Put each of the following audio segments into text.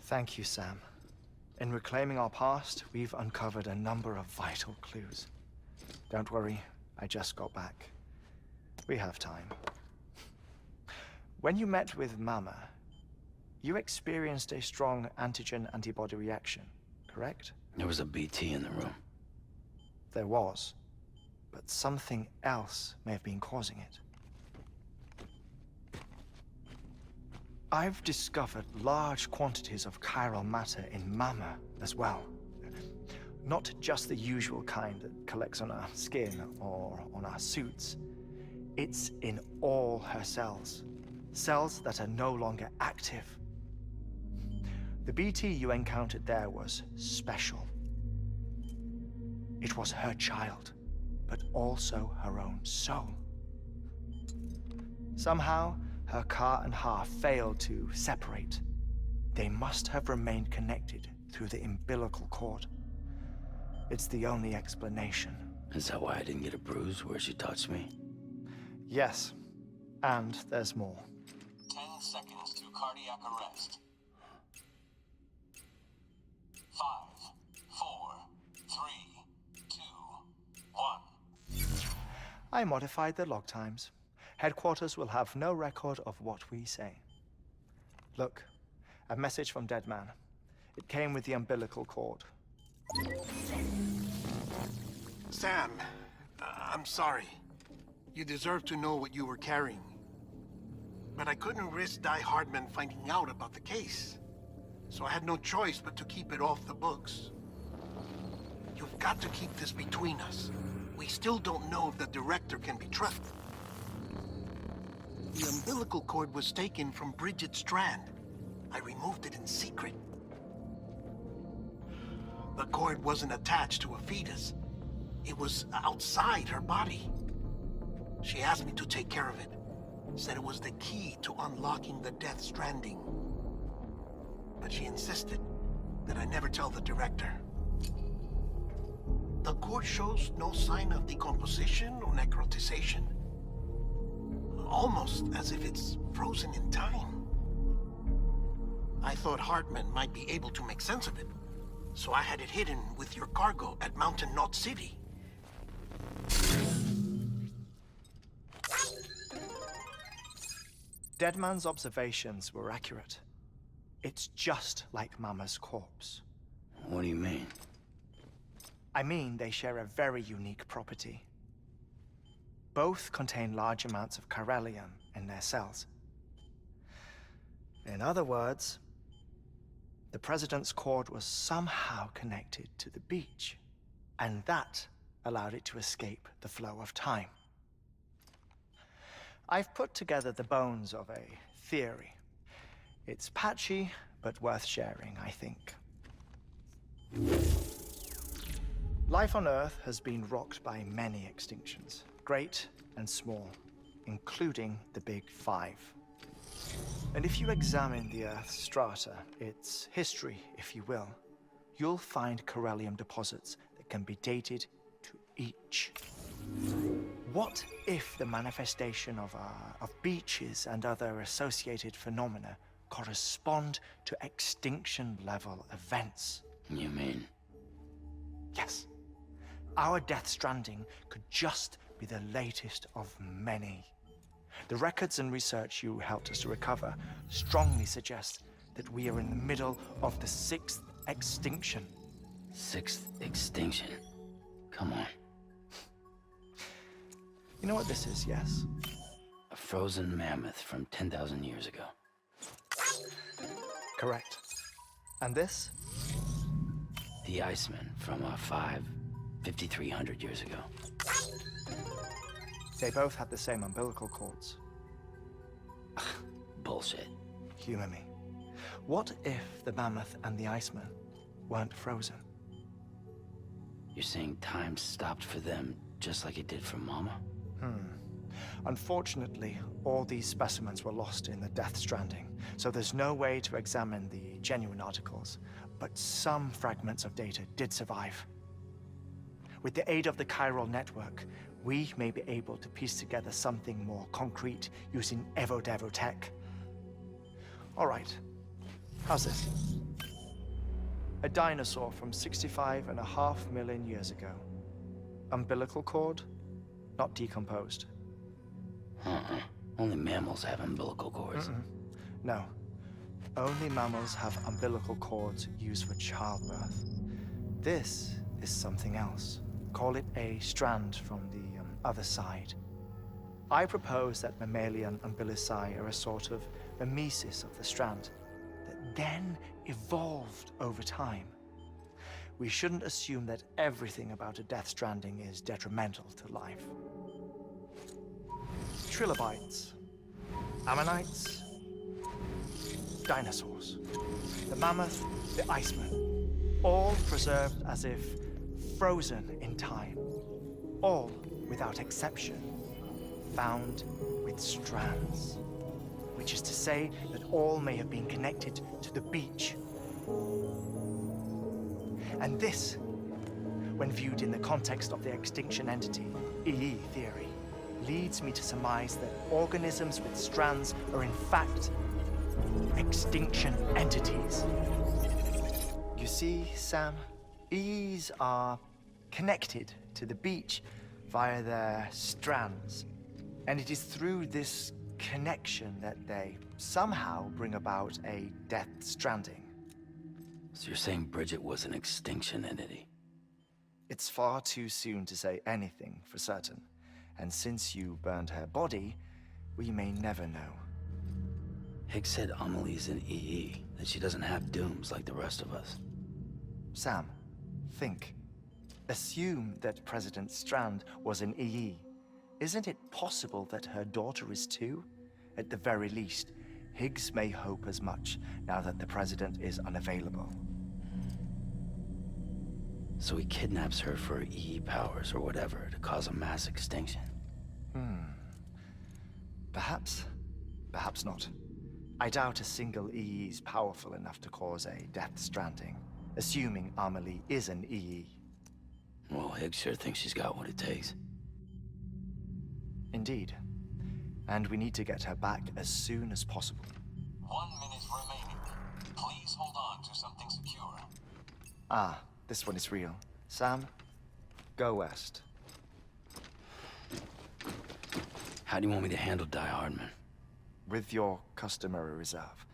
Thank you, Sam. In reclaiming our past, we've uncovered a number of vital clues. Don't worry, I just got back. We have time. When you met with Mama, you experienced a strong antigen-antibody reaction, correct? There was a BT in the room. There was, but something else may have been causing it. I've discovered large quantities of chiral matter in Mama as well. Not just the usual kind that collects on our skin or on our suits. It's in all her cells. Cells that are no longer active. The BT you encountered there was special. It was her child, but also her own soul. Somehow, her car and half failed to separate. They must have remained connected through the umbilical cord. It's the only explanation. Is that why I didn't get a bruise where she touched me? Yes, and there's more. 10 seconds to cardiac arrest. 5, 4, 3, 2, 1. I modified the log times. Headquarters will have no record of what we say. Look, a message from Dead Man. It came with the umbilical cord. Sam, I'm sorry. You deserve to know what you were carrying. But I couldn't risk Die Hardman finding out about the case. So I had no choice but to keep it off the books. You've got to keep this between us. We still don't know if the director can be trusted. The umbilical cord was taken from Bridget Strand. I removed it in secret. The cord wasn't attached to a fetus. It was outside her body. She asked me to take care of it. Said it was the key to unlocking the Death Stranding. But she insisted that I never tell the director. The cord shows no sign of decomposition or necrotization. Almost as if it's frozen in time. I thought Hartman might be able to make sense of it, so I had it hidden with your cargo at Mountain Knot City. Deadman's observations were accurate. It's just like Mama's corpse. What do you mean? I mean, they share a very unique property. Both contain large amounts of chiralium in their cells. In other words, the President's cord was somehow connected to the beach, and that allowed it to escape the flow of time. I've put together the bones of a theory. It's patchy, but worth sharing, I think. Life on Earth has been rocked by many extinctions, great and small, including the Big Five. And if you examine the Earth's strata, its history, if you will, you'll find chiralium deposits that can be dated to each. What if the manifestation of beaches and other associated phenomena correspond to extinction-level events? You mean? Yes. Our Death Stranding could just be the latest of many. The records and research you helped us to recover strongly suggest that we are in the middle of the 6th extinction. 6th extinction? Come on. You know what this is, yes? A frozen mammoth from 10,000 years ago. Correct. And this? The Iceman from 5,300 years ago. They both have the same umbilical cords. Bullshit. Humor me. What if the mammoth and the Iceman weren't frozen? You're saying time stopped for them just like it did for Mama? Unfortunately, all these specimens were lost in the Death Stranding, so there's no way to examine the genuine articles, but some fragments of data did survive. With the aid of the chiral network, we may be able to piece together something more concrete using Evo-Devo tech. All right, how's this? A dinosaur from 65.5 million years ago. Umbilical cord, not decomposed. Only mammals have umbilical cords. No. Only mammals have umbilical cords used for childbirth. This is something else. Call it a strand from the other side. I propose that mammalian umbilici are a sort of mimesis of the strand that then evolved over time. We shouldn't assume that everything about a death stranding is detrimental to life. Trilobites, ammonites, dinosaurs, the mammoth, the iceman, all preserved as if frozen in time, all without exception found with strands, which is to say that all may have been connected to the beach. And this, when viewed in the context of the extinction entity, EE theory, leads me to surmise that organisms with strands are in fact extinction entities. You see, Sam, EEs are connected to the beach via their strands. And it is through this connection that they somehow bring about a death stranding. So you're saying Bridget was an extinction entity? It's far too soon to say anything for certain. And since you burned her body, we may never know. Higgs said Amelie's an EE, that she doesn't have dooms like the rest of us. Sam, think. Assume that President Strand was an EE. Isn't it possible that her daughter is too? At the very least, Higgs may hope as much now that the President is unavailable. So he kidnaps her for EE powers or whatever to cause a mass extinction. Perhaps. Perhaps not. I doubt a single EE is powerful enough to cause a death stranding, assuming Amelie is an EE. Well, Higgs sure thinks she's got what it takes. Indeed. And we need to get her back as soon as possible. 1 minute remaining. Please hold on to something secure. Ah, this one is real. Sam, go west. How do you want me to handle Die Hardman? With your customary reserve.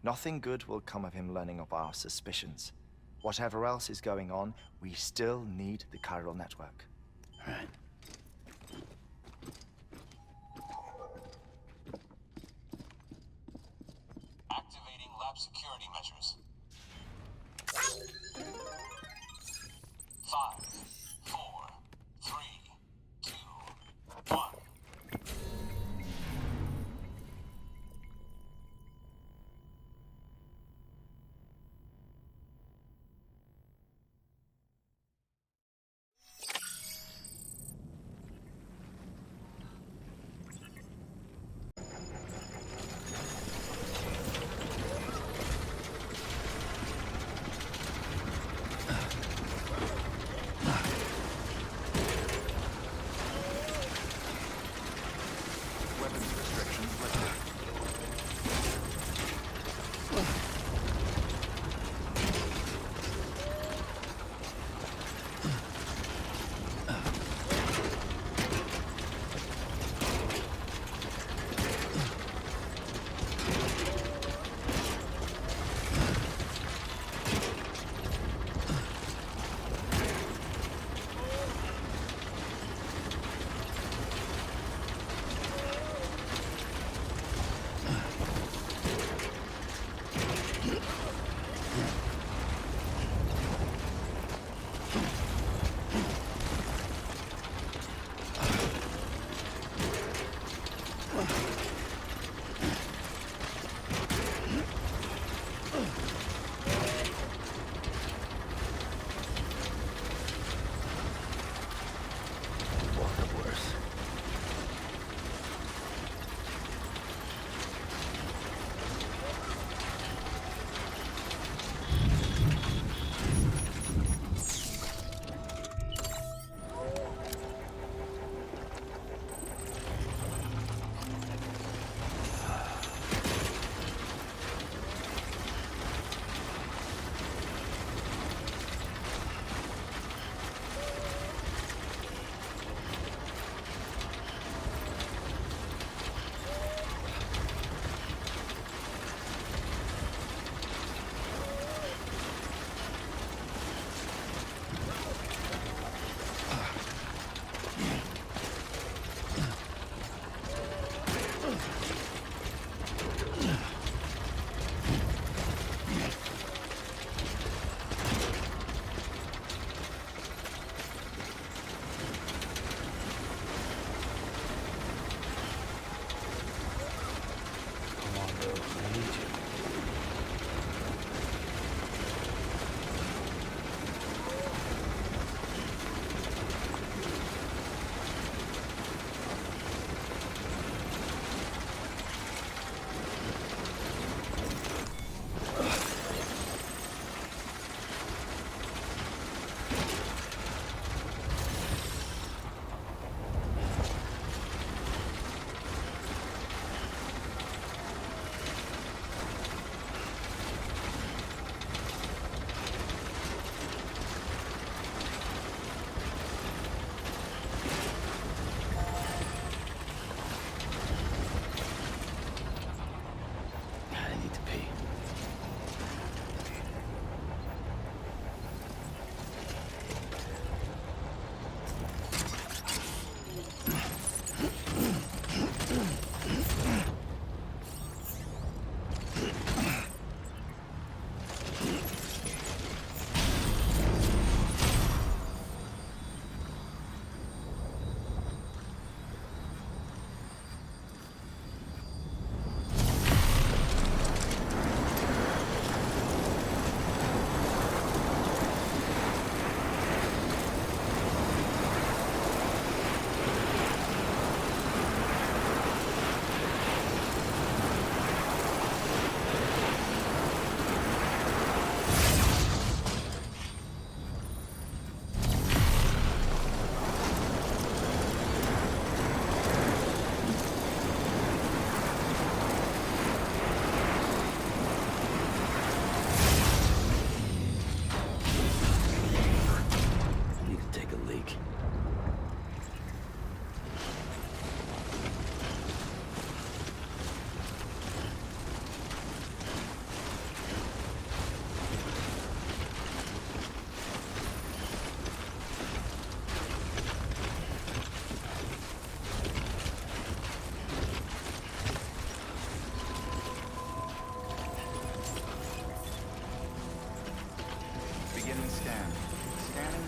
Nothing good will come of him learning of our suspicions. Whatever else is going on, we still need the chiral network. Right. Activating lab security measures. 5, 4, 3, 2, 1. Weapons restrictions lifted. Or worse.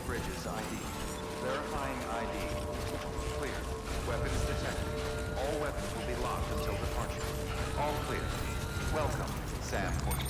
bridges ID. Verifying ID. Clear. Weapons detected. All weapons will be locked until departure. All clear. Welcome, Sam Porter.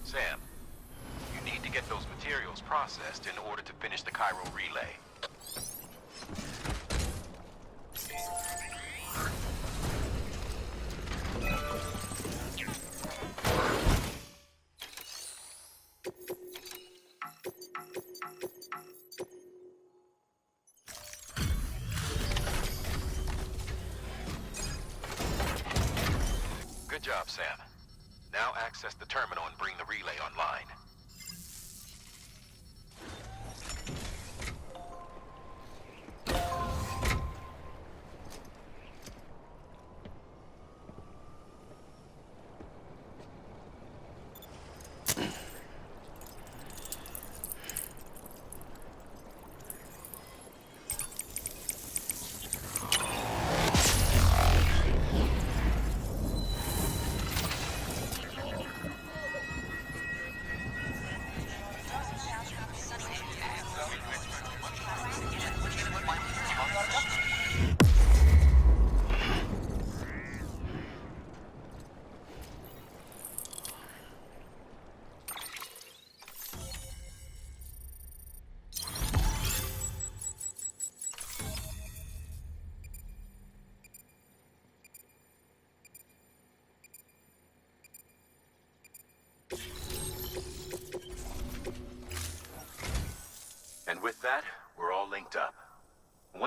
Sam, you need to get those materials processed in order to finish the Cairo relay. Good job, Sam. Now access the terminal and bring the relay online.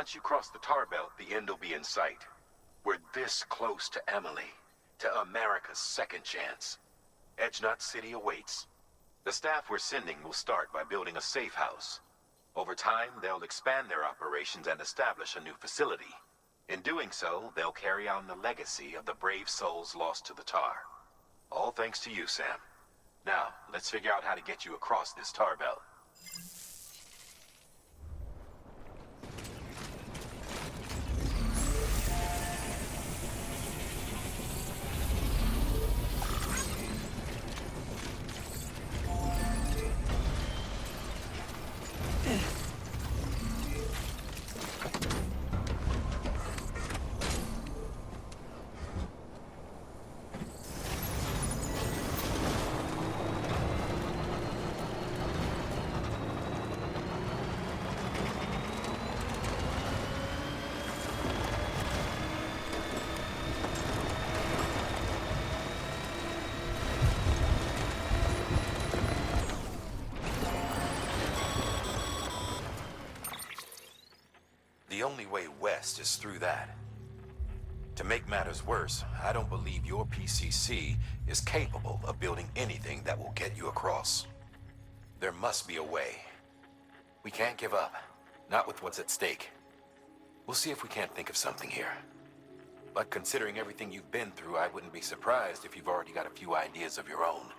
Once you cross the tar belt, the end will be in sight. We're this close to Emily, to America's second chance. Edgenut City awaits. The staff we're sending will start by building a safe house. Over time, they'll expand their operations and establish a new facility. In doing so, they'll carry on the legacy of the brave souls lost to the tar. All thanks to you, Sam. Now, let's figure out how to get you across this tar belt. The only way west is through that. To make matters worse, I don't believe your PCC is capable of building anything that will get you across. There must be a way. We can't give up, not with what's at stake. We'll see if we can't think of something here. But considering everything you've been through, I wouldn't be surprised if you've already got a few ideas of your own.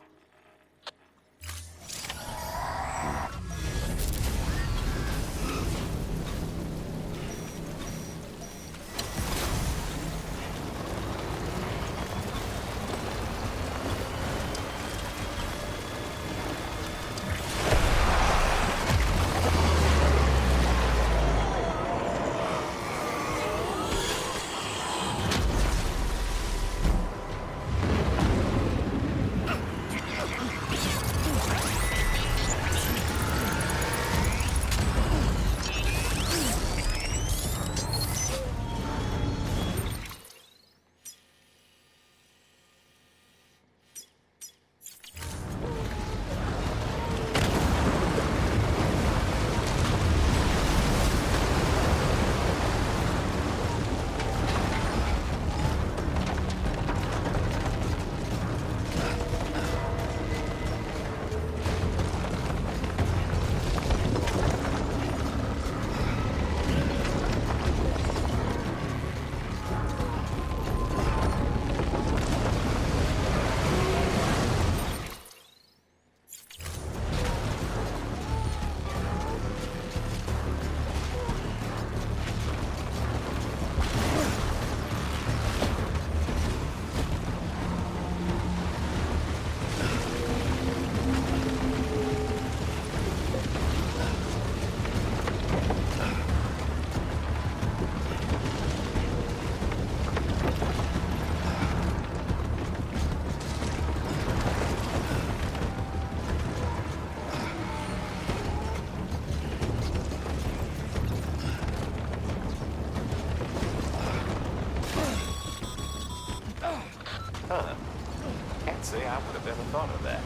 Can't say I would have ever thought of that.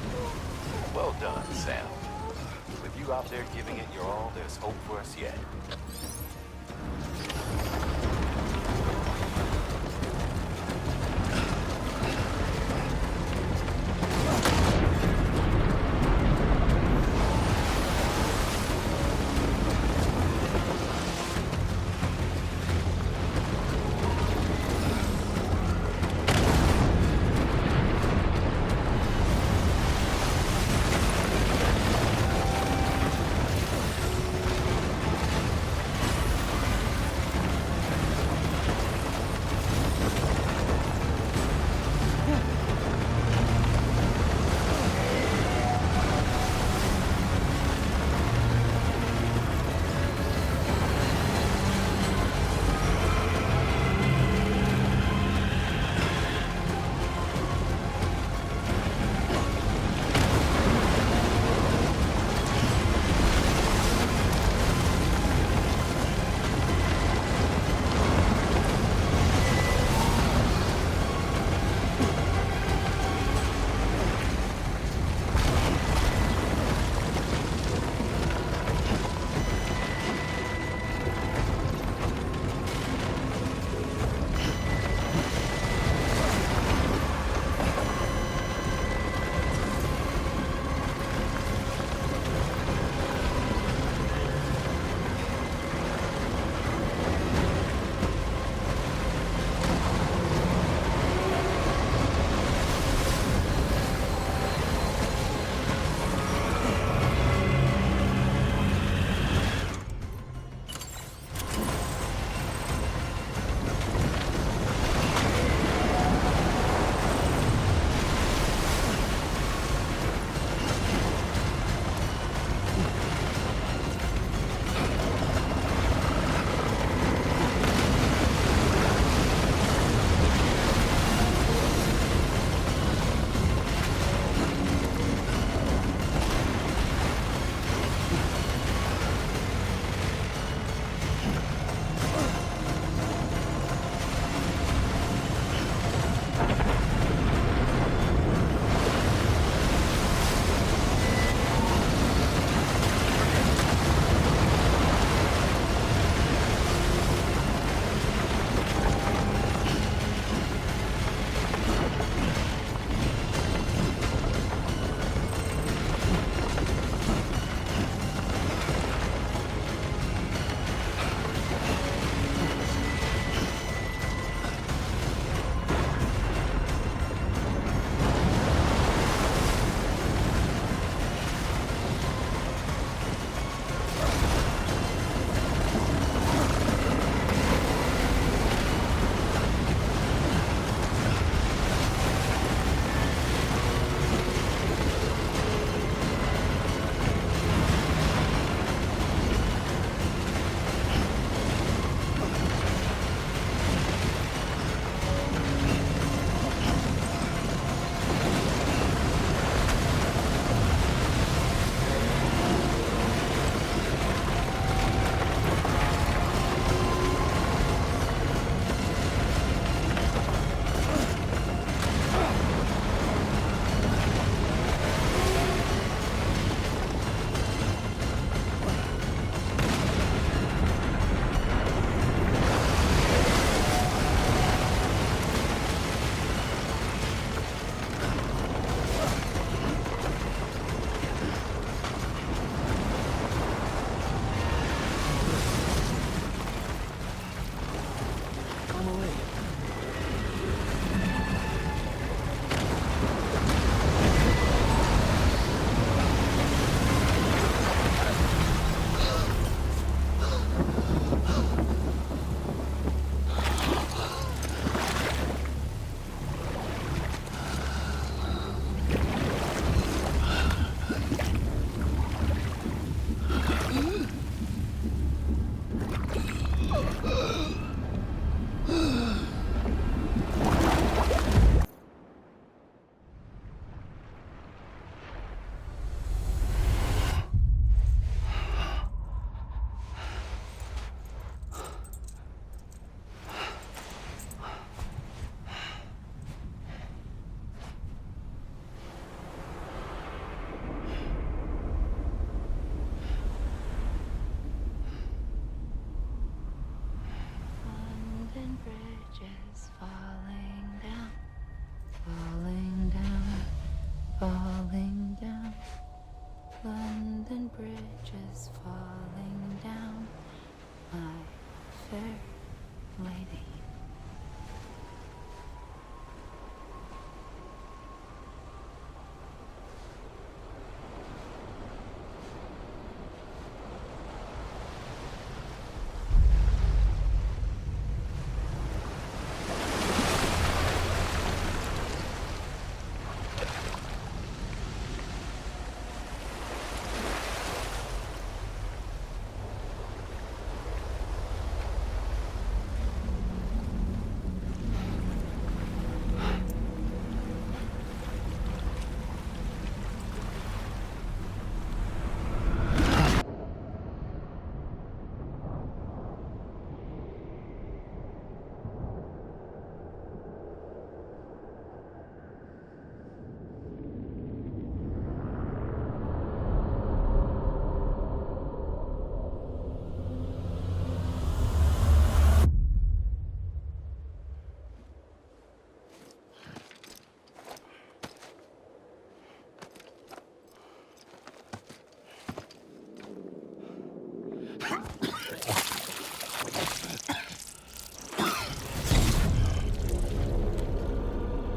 Well done, Sam. With you out there giving it your all, there's hope for us yet.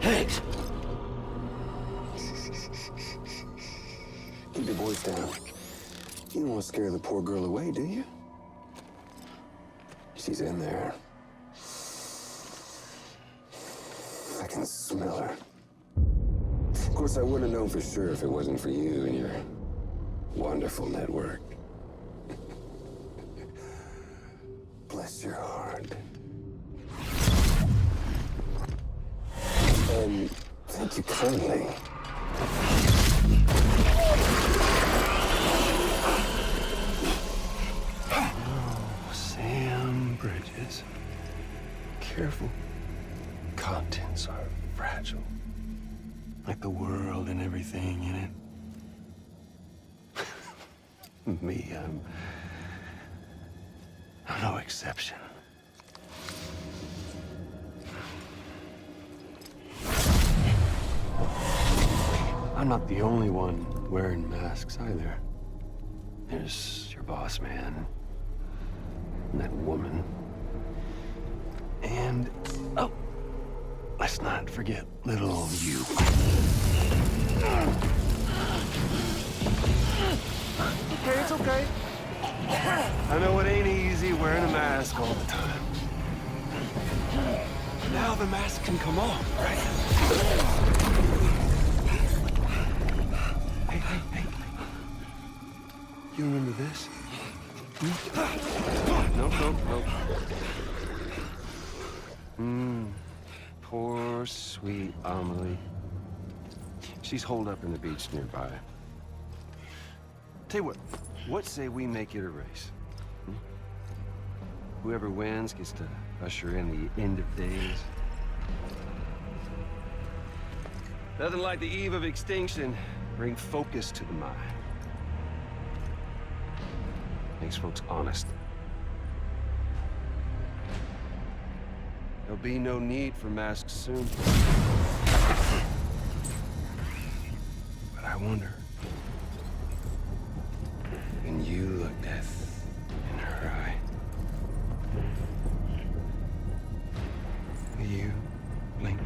Higgs! Keep your voice down. You don't want to scare the poor girl away, do you? She's in there. I can smell her. Of course, I wouldn't have known for sure if it wasn't for you and your wonderful network. Bless your heart. And thank you kindly. Oh, Sam Bridges. Careful. Contents are fragile. Like the world and everything in it. Me, I'm no exception. I'm not the only one wearing masks either. There's your boss man, and that woman, and, oh, let's not forget little you. Okay, it's okay. I know it ain't easy wearing a mask all the time. Now the mask can come off, right? Hey. You remember this? No. Poor, sweet Amelie. She's holed up in the beach nearby. Tell you what say we make it a race? Whoever wins gets to usher in the end of days. Nothing like the eve of extinction. Bring focus to the mind. Makes folks honest. There'll be no need for masks soon. But I wonder, when you look death in her eye, will you blink?